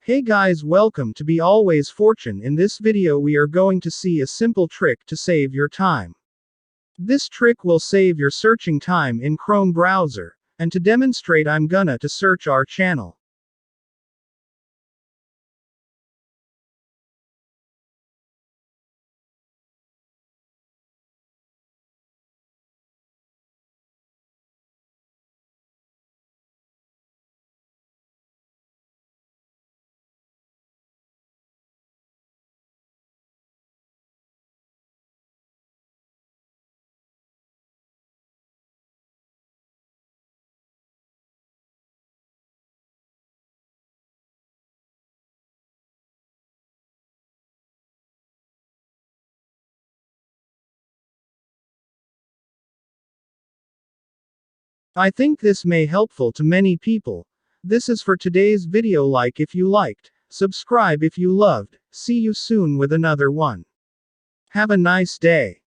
Hey guys, welcome to Be Always Fortune. In this video we are going to see a simple trick to save your time. This trick will save your searching time in Chrome browser, and to demonstrate I'm gonna to search our channel. I think this may helpful to many people. This is for today's video. Like if you liked, subscribe if you loved. See you soon with another one. Have a nice day.